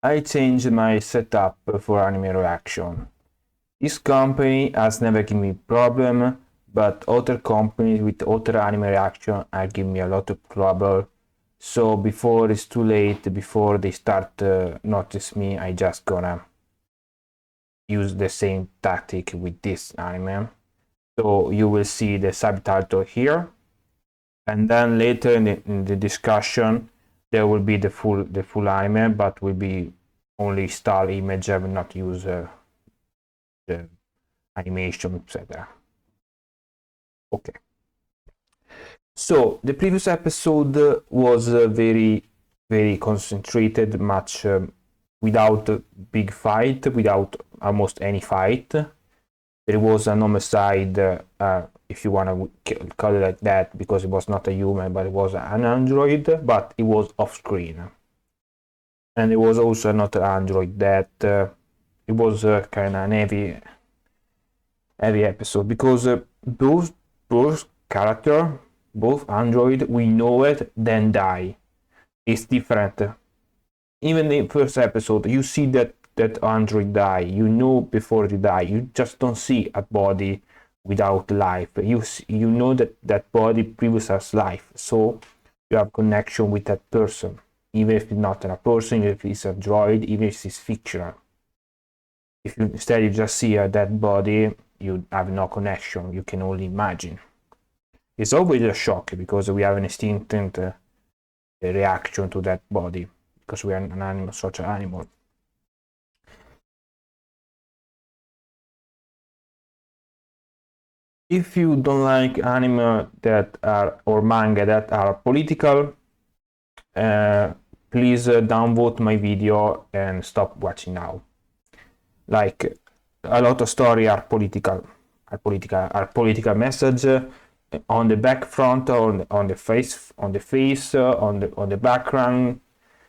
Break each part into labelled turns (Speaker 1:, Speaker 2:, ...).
Speaker 1: I changed my setup for anime reaction. This company has never given me problem, but other companies with other anime reaction are giving me a lot of trouble. So before it's too late, before they start notice me, I just gonna use the same tactic with this anime. So you will see the subtitle here, and then later in the discussion there will be the full anime, but will be only style image. I will not use the animation, etc. Okay. So the previous episode was very concentrated, much without a big fight, without almost any fight. There was an homicide, if you want to call it like that, because it was not a human, but it was an android, but it was off screen. And there was also another android that it was kind of an heavy episode, because those characters, both android, we know it, then die. It's different. Even in the first episode, you see that android die. You know before they die. You just don't see a body without life. You know that body previous has life. So you have connection with that person, even if it's not a person, even if it's a droid, even if it's fictional. If you instead you just see a dead body, you have no connection. You can only imagine. It's always a shock because we have an instant reaction to that body, because we are an animal, social animal. If you don't like anime that are or manga that are political, please downvote my video and stop watching now. Like a lot of story are political message on the back front, on the face, on the background.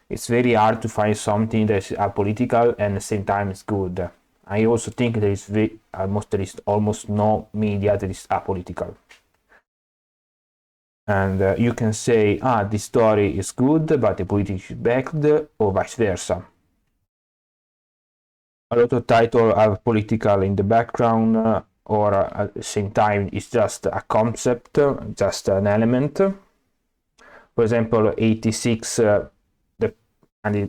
Speaker 1: It's very hard to find something that is apolitical and at the same time is good. I also think there is almost no media that is apolitical. And you can say, this story is good, but the politics is bad, or vice versa. A lot of titles are political in the background, or at the same time it's just a concept, just an element. For example, 86, at the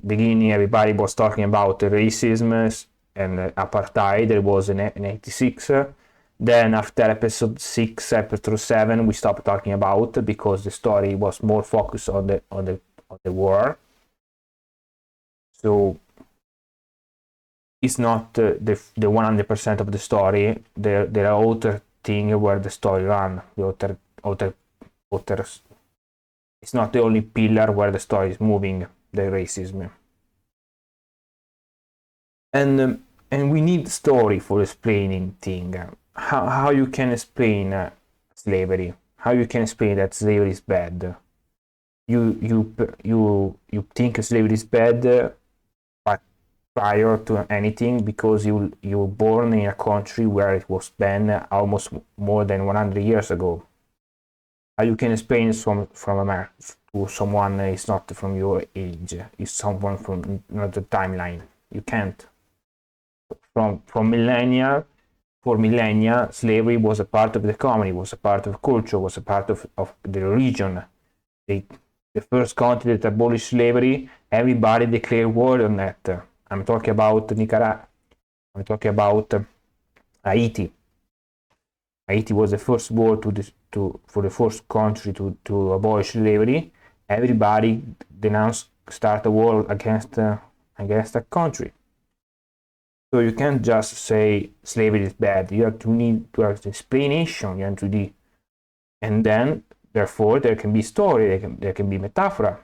Speaker 1: beginning everybody was talking about racism and apartheid. There was in 86. Then after episode 6, episode 7, we stopped talking about, because the story was more focused on the war. So it's not the 100% of the story. There are other things where the story run. The other it's not the only pillar where the story is moving, the racism. And we need story for explaining thing. How you can explain slavery? How you can explain that slavery is bad? You think slavery is bad, but prior to anything, because you were born in a country where it was banned almost more than 100 years ago. How you can explain from America to someone that is not from your age, is someone from another timeline? You can't. For millennia, slavery was a part of the economy, was a part of culture, was a part of the religion. The first country that abolished slavery, everybody declared war on that. I'm talking about Nicaragua. I'm talking about Haiti. Haiti was the first war for the first country to abolish slavery. Everybody denounced, start a war against that country. So you can't just say slavery is bad. You have to have the explanation. You have to and then therefore there can be story. There can be metaphor.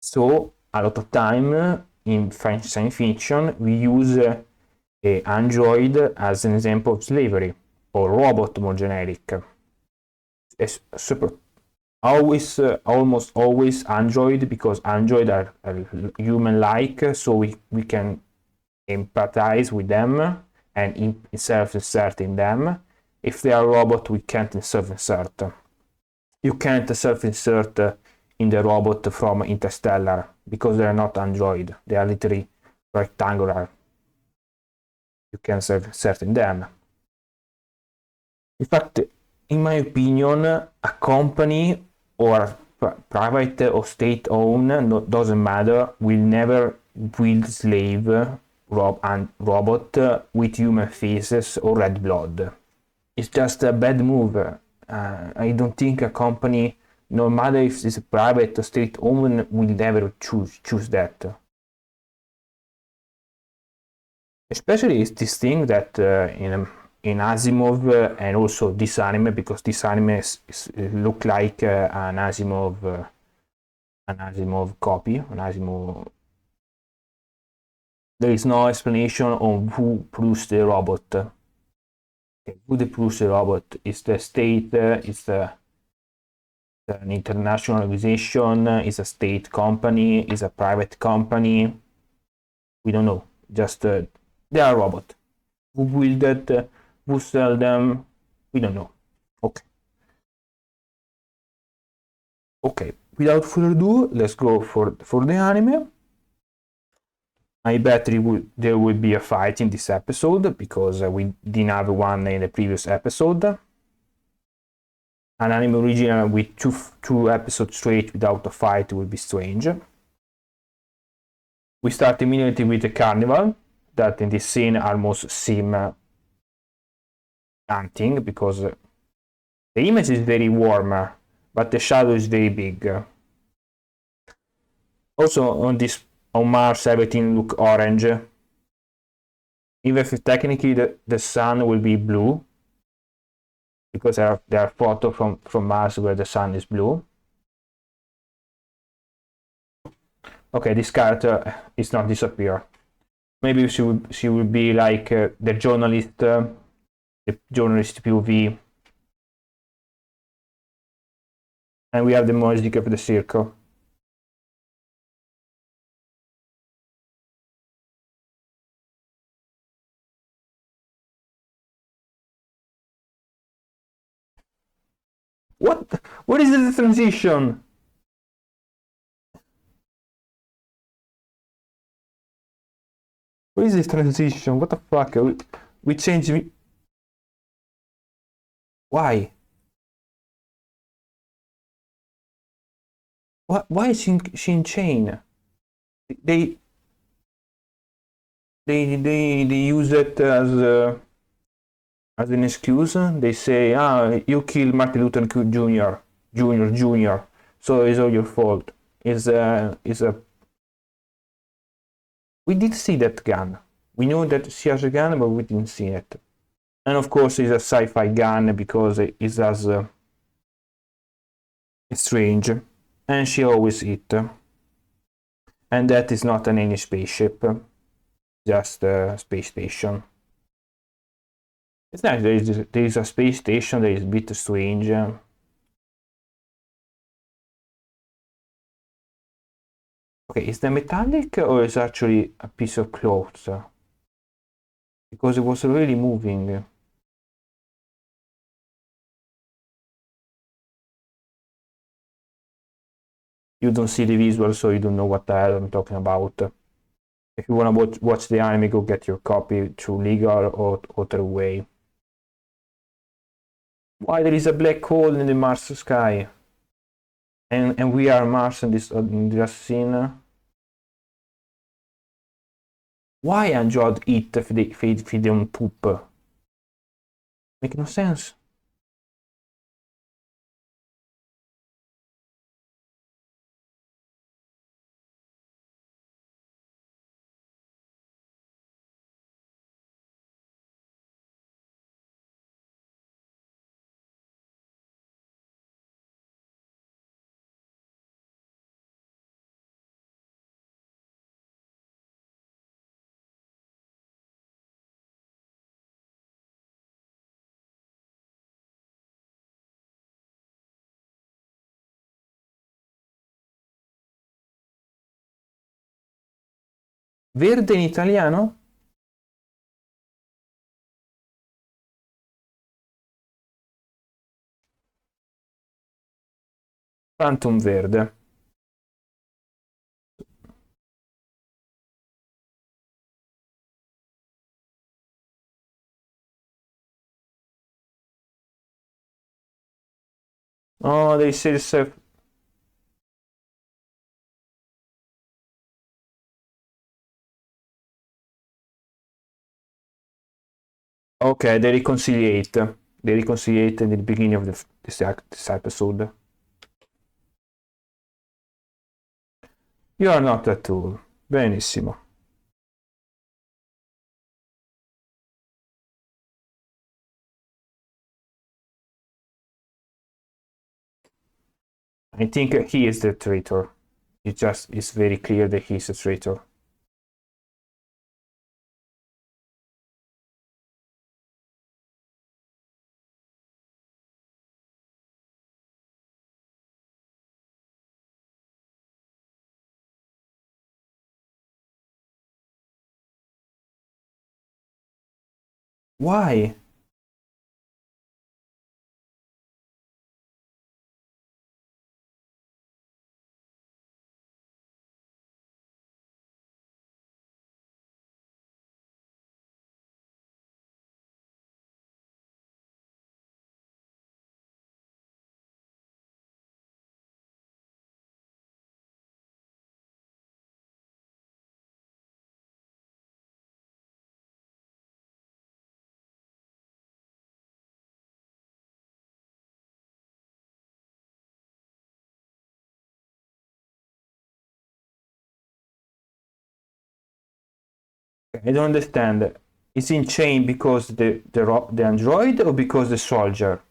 Speaker 1: So a lot of time in science fiction we use a android as an example of slavery, or robot more generic. It's almost always android, because android are human-like, so we can empathize with them and self-insert in them. If they are robot, we can't self-insert. You can't self-insert in the robot from Interstellar, because they're not Android, they are literally rectangular. You can certain them. In fact, in my opinion, a company or private or state-owned, doesn't matter, will never build slave robot with human faces or red blood. It's just a bad move. I don't think a company, no matter if it's private or state-owned, will never choose that. Especially it's this thing that in Asimov and also this anime, because this anime look like an Asimov copy, an Asimov. There is no explanation on who produced the robot. Okay, who produced the robot? Is the state? Is an international organization? Is a state company? Is a private company? We don't know. Just they are robot. Who build it? Who sell them? We don't know. Okay. Without further ado, let's go for the anime. I bet there will be a fight in this episode, because we didn't have one in the previous episode. An anime original with two episodes straight without a fight would be strange. We start immediately with the carnival, that in this scene almost seem hunting, because the image is very warm, but the shadow is very big. Also on Mars everything look orange, even if technically the sun will be blue, because there are photos from Mars where the sun is blue. Okay, this character is not disappear. Maybe she will be like the journalist POV. And we have the music of the circle. What is the transition? What is this transition? What the fuck? We changed. Why? Why is she in chain? They use it as an excuse. They say, you killed Martin Luther King Jr. So it's all your fault. We did see that gun. We knew that she has a gun, but we didn't see it. And of course, it's a sci-fi gun, because it's as strange. And she always hit. And that is not an any spaceship, just a space station. It's nice. There is a space station that is a bit strange. Okay, is that metallic or is actually a piece of cloth? Because it was really moving. You don't see the visual, so you don't know what the hell I'm talking about. If you want to watch the anime, go get your copy through legal or other way. Why there is a black hole in the Mars sky? And we are Mars in this scene. Why Android eat if they don't poop? Make no sense. Verde in italiano? Phantom verde. Oh, they say self. Okay, they reconciliate. They reconciliate in the beginning of this episode. You are not a tool. Benissimo. I think he is the traitor. It's very clear that he's a traitor. Why? I don't understand. Is in chain because the android or because the soldier?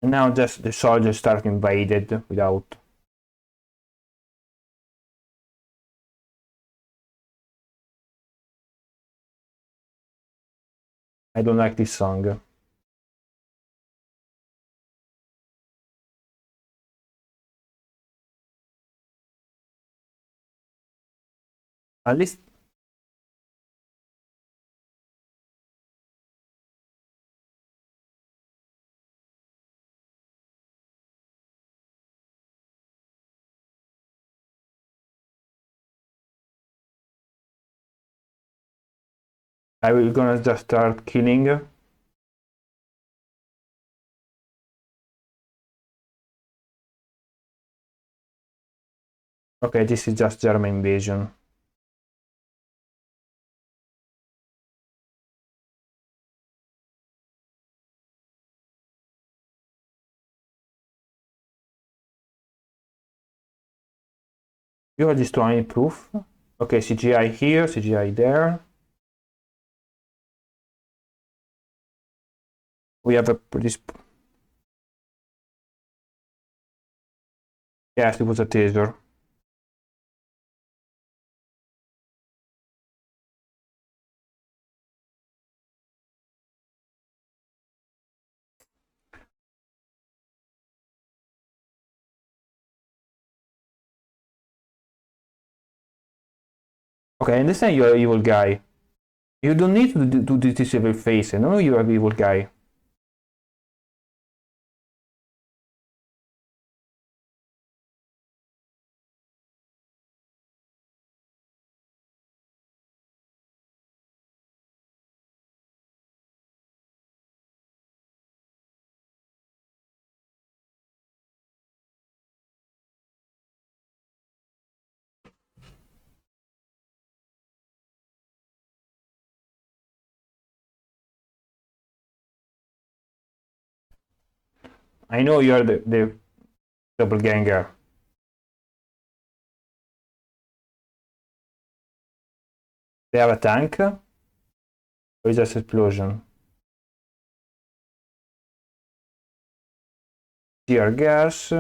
Speaker 1: And now just the soldier start invaded without. I don't like this song. At least I will gonna just start killing. Okay, this is just German invasion. You are destroying proof. Okay, CGI here, CGI there. We have a pretty. Yes, it was a taser. Okay, I understand you're an evil guy. You don't need to do this evil face. I know you're an evil guy. I know you're the doppelganger. They have a tank? Or is just explosion? Tear gas.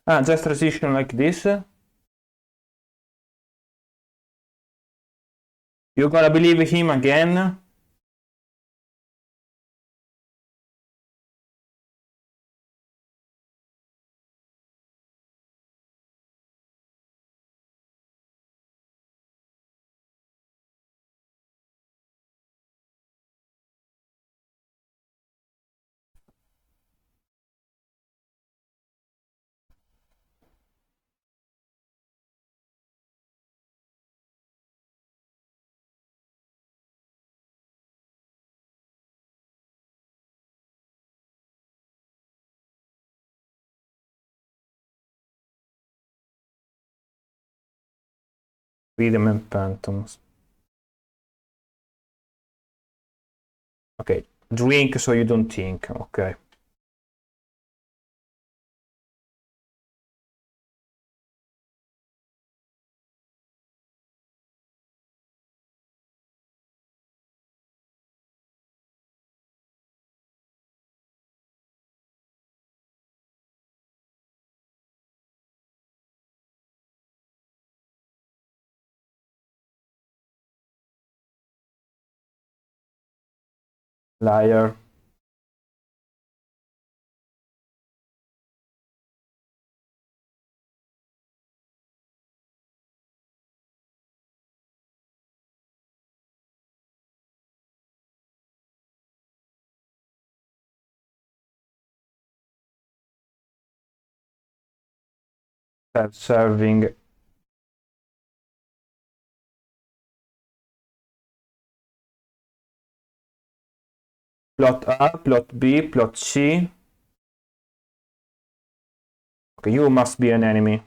Speaker 1: Just transition like this. You're gonna believe him again? Rhythm and phantoms. Okay, drink so you don't think. Okay. Liar. Self-serving. Plot A, plot B, plot C. Okay, you must be an enemy.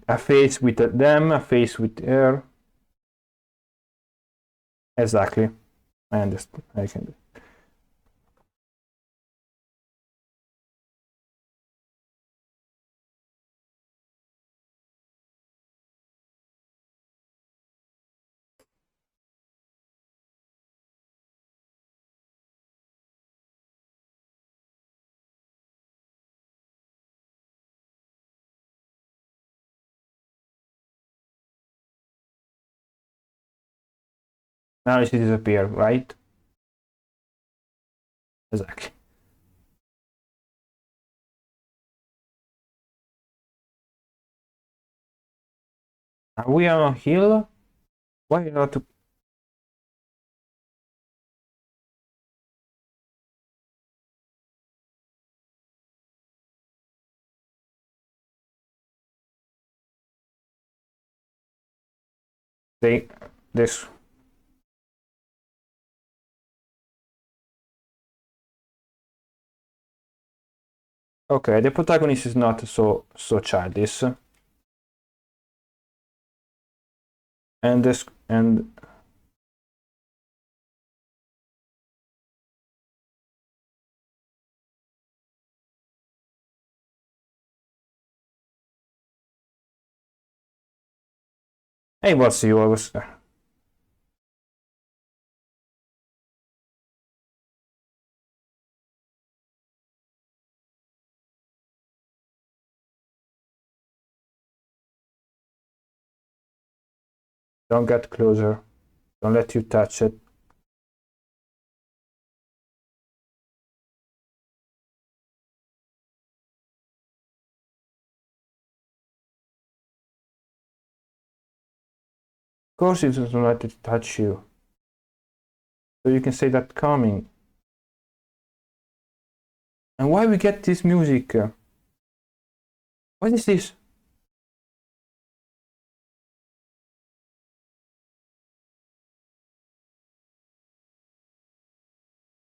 Speaker 1: A face with them, a face with her. Exactly. I understand. I can. Now she disappear, right? Exactly. Are we on a hill? Why not? This. Okay, the protagonist is not so childish, and this and hey, what's you? I was. Don't get closer. Don't let you touch it. Of course, it doesn't let it touch you. So you can say that coming. And why we get this music? What is this?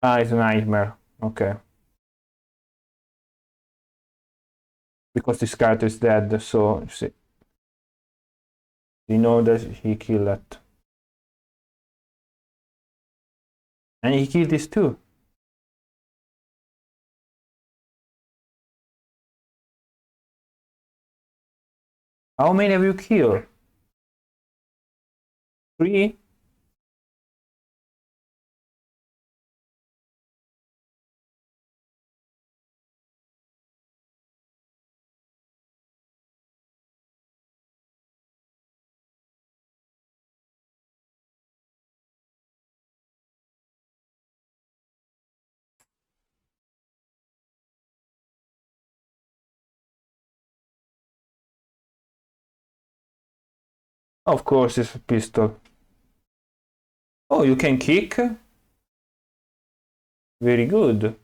Speaker 1: Ah, it's a nightmare. Okay. because this character is dead, so see, you know that he killed it. And he killed this too. How many have you killed? 3? Of course, it's a pistol. Oh, you can kick? Very good.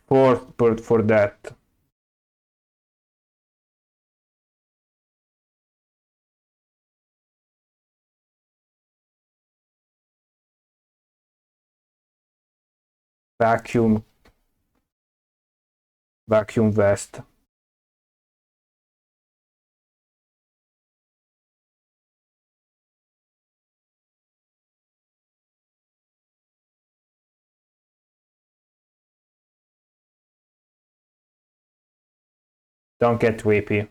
Speaker 1: For that. Vacuum vest. Don't get whippy.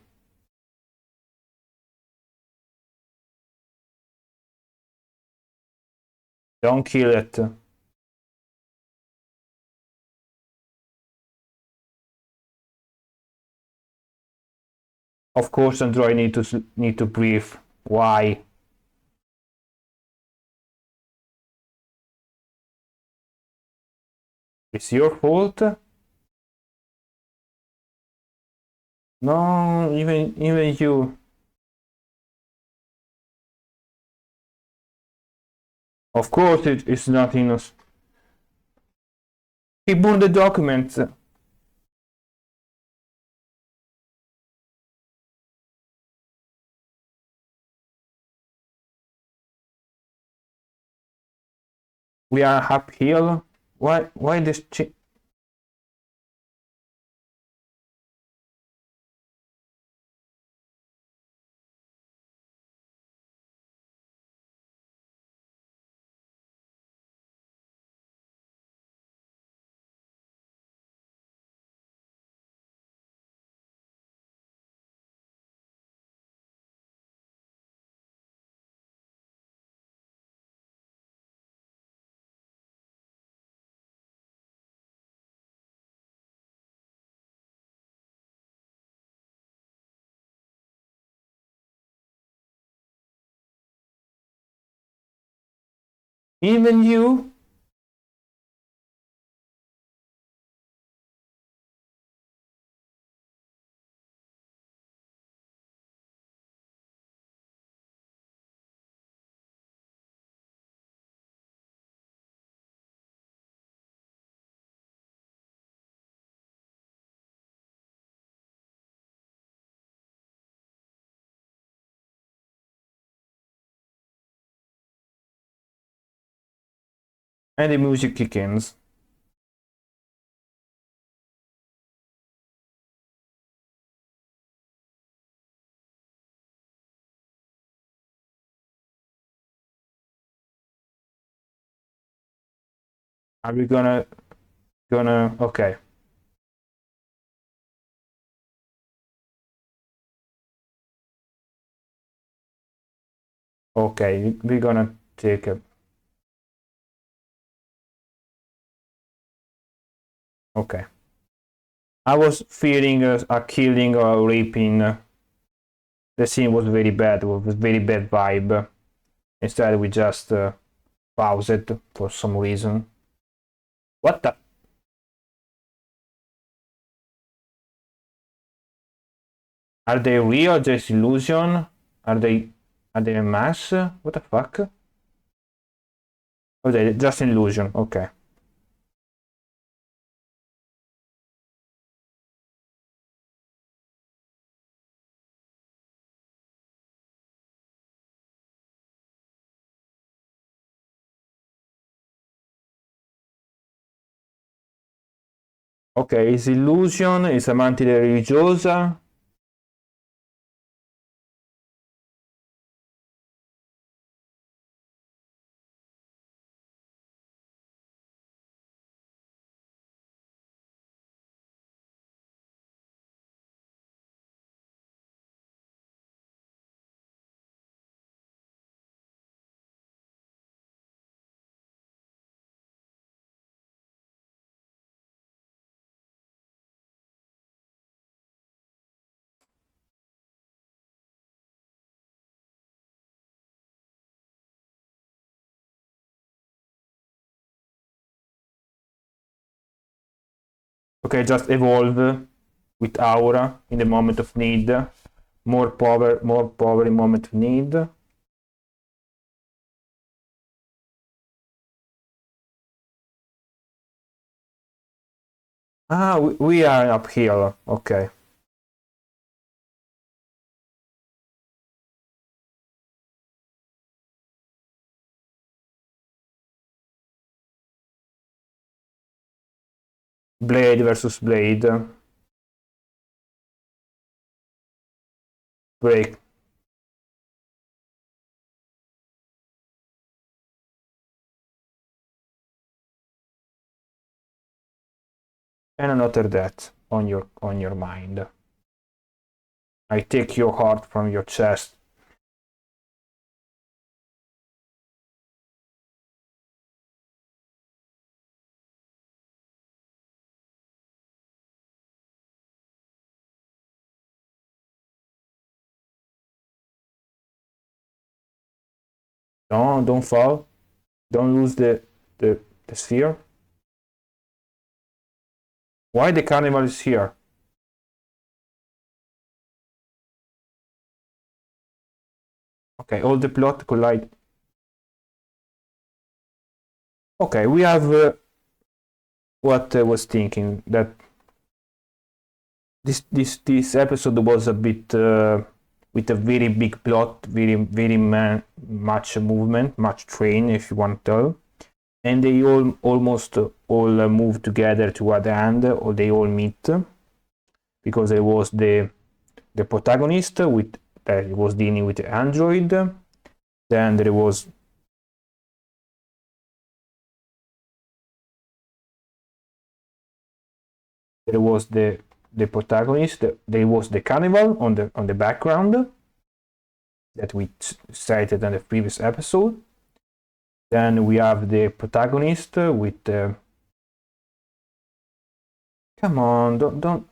Speaker 1: Don't kill it. Of course, Android need to breathe. Why? It's your fault? No, even you. Of course, it's not innocent. He burned the documents. We are uphill. Why this? Even you? And the music kicks. Are we gonna okay. Okay, we're gonna take it. Okay. I was fearing a killing or raping. The scene was very bad. It was very bad vibe. Instead, we just pause it for some reason. What the? Are they real? Just illusion? Are they a mass? What the fuck? Okay, just illusion. Okay. Ok, is illusion, is amante religiosa. Okay, just evolve with aura in the moment of need. More power in moment of need. Ah, we are uphill. Okay. Blade versus blade. Break. And another death on your mind. I take your heart from your chest. No, don't fall. Don't lose the sphere. Why the carnival is here? Okay, all the plot collide. Okay, we have what I was thinking, that this episode was a bit with a very big plot, much movement, much train, if you want to tell, and they almost all move together toward the end, or they all meet, because there was the protagonist with that was dealing with the android. Then there was the protagonist. There was the carnival on the background that we cited in the previous episode. Then we have the protagonist with the. Come on, don't.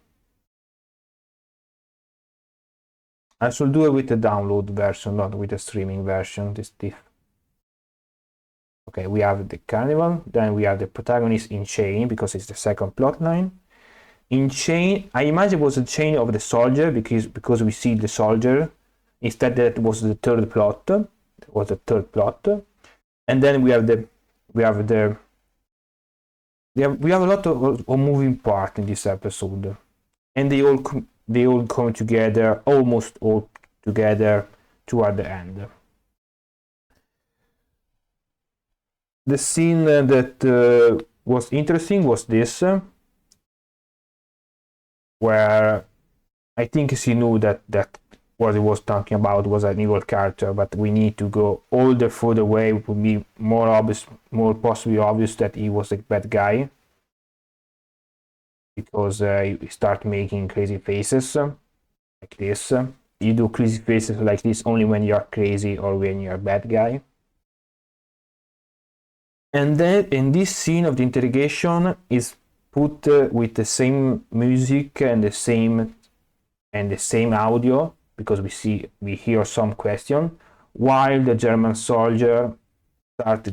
Speaker 1: I should do it with the download version, not with the streaming version. This diff. Okay, we have the carnival. Then we have the protagonist in chain because it's the second plot line. In chain, I imagine it was a chain of the soldier because we see the soldier. Instead, that was the third plot. It was the third plot, and then we have we have a lot of moving part in this episode, and they all come together, almost all together toward the end. The scene that was interesting was this, where I think she knew that what he was talking about was an evil character, but we need to go all the further away. It would be more obvious, more possibly obvious that he was a bad guy, because you start making crazy faces like this. You do crazy faces like this only when you're crazy or when you're a bad guy. And then in this scene of the interrogation is put with the same music and the same audio, because we hear some question while the German soldier start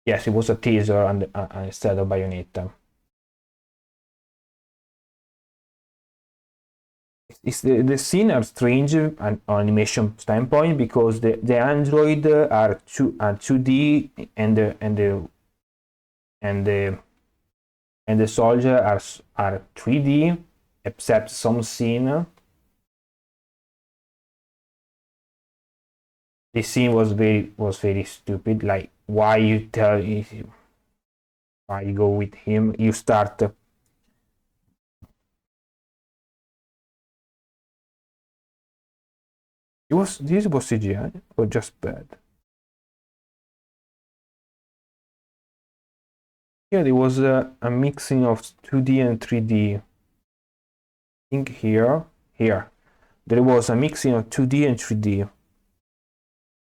Speaker 1: yes, it was a teaser instead of Bayonetta. The scene are strange on animation standpoint, because the android are 2D, and the soldier are 3D, except some scene. This scene was very stupid. Like, why you go with him? You start. This was CGI or just bad? Yeah, there was a mixing of 2D and 3D. I think here there was a mixing of 2D and 3D.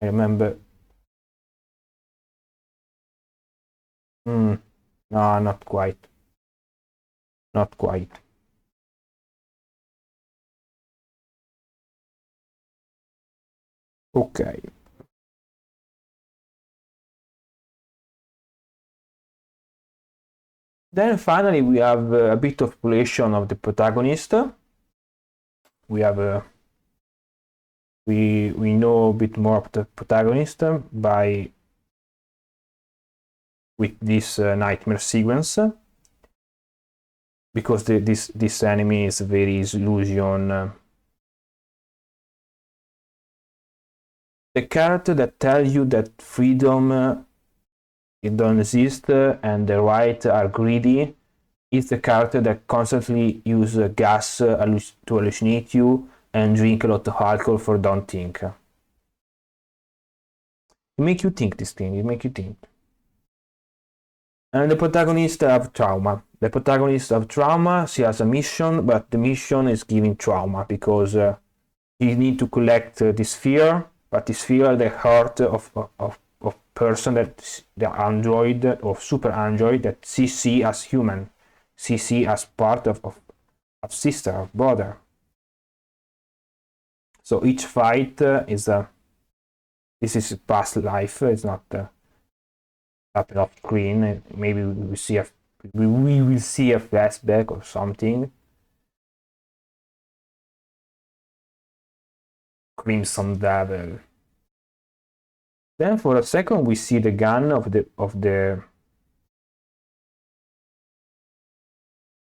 Speaker 1: I remember. No, not quite. Not quite. Okay. Then finally we have a bit of population of the protagonist. We have we know a bit more of the protagonist with this nightmare sequence, because this enemy is very illusion. The character that tells you that freedom it don't exist and the right are greedy is the character that constantly use gas to hallucinate you and drink a lot of alcohol for don't think. It make you think this thing, it make you think. And the protagonist have trauma. The protagonist have trauma, she has a mission, but the mission is giving trauma because he need to collect this fear, but this fear the heart of person that the android or super android that she see as human, she see as part of sister, of brother. So each fight is this is past life. It's not happened off screen. Maybe we will see a flashback or something. Crimson Devil. Then for a second we see the gun of the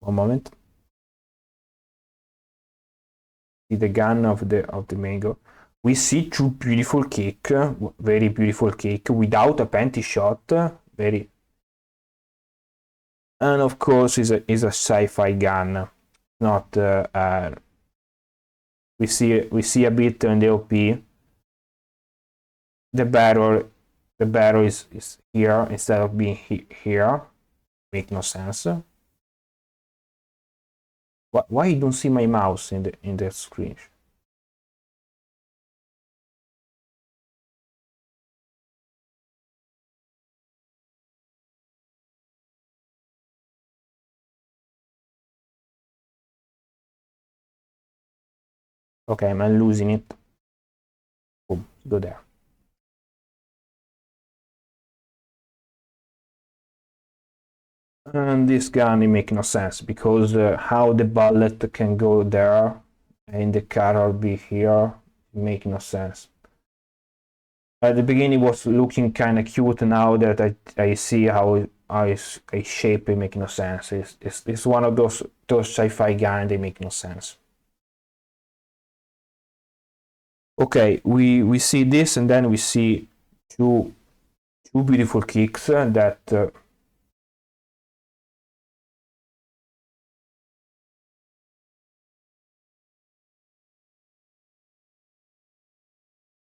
Speaker 1: one moment. See the gun of the mango. We see two beautiful cake, very beautiful cake without a panty shot, very. And of course is a sci-fi gun, not. We see a bit in the OP. The barrel is here instead of being here. Make no sense. Why you don't see my mouse in the screen? Okay, I'm losing it. Boom, go there. And this gun it makes no sense because how the bullet can go there and the car will be here, it makes no sense. At the beginning it was looking kind of cute. Now that I see how I shape it make no sense. It's one of those sci-fi guns they make no sense. Okay, we see this and then we see two beautiful kicks that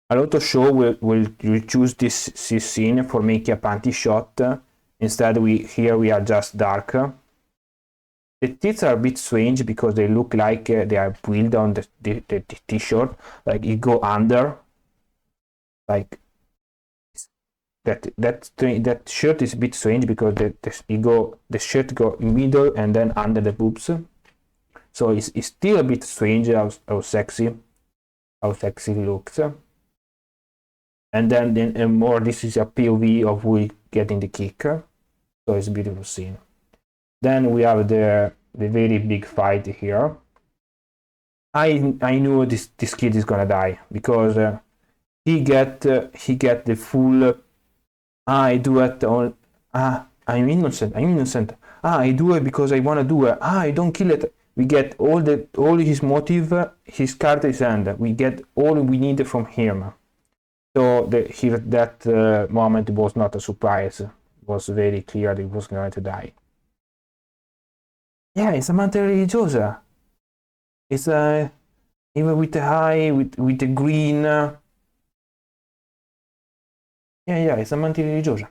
Speaker 1: a lot of show will choose this scene for making a panty shot. Instead here we are just dark. The tits are a bit strange because they look like they are built on the t-shirt, like it go under, like that shirt is a bit strange because the shirt go in middle and then under the boobs, so it's still a bit strange how sexy it looks. And then more this is a POV of we getting the kick, so it's a beautiful scene. Then we have the very big fight here. I knew this kid is gonna die because he get the full I do it on I'm innocent. I do it because I wanna do it. I don't kill it. We get all his motive, his card is end. We get all we need from him. So here that moment was not a surprise. It was very clear that he was going to die. Yeah, it's a mantra religiosa. It's even with the high, with the green. Yeah, it's a mantra religiosa.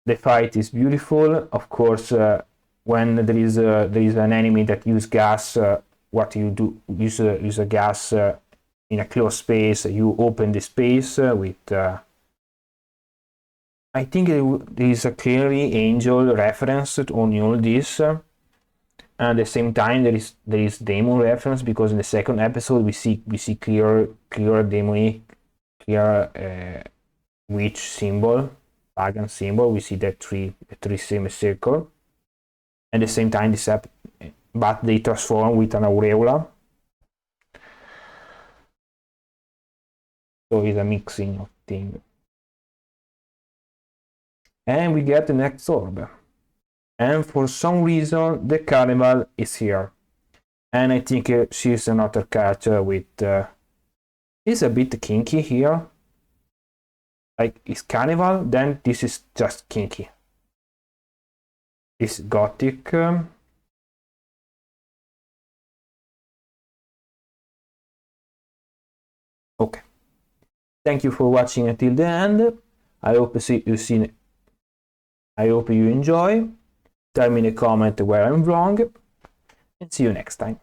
Speaker 1: The fight is beautiful. Of course, when there is an enemy that use gas, what you do use a gas in a closed space. You open the space with. I think there is a clearly angel reference on all this. And at the same time, there is demon reference, because in the second episode we see clear demonic, clear witch symbol, pagan symbol. We see that three semicircle. At the same time, but they transform with an aureola. So it's a mixing of things. And we get the next orb. And for some reason, the carnival is here. And I think she's another character with... is a bit kinky here. Like, it's carnival, then this is just kinky. It's gothic. Okay. Thank you for watching until the end. I hope you enjoy. Tell me in a comment where I'm wrong. And see you next time.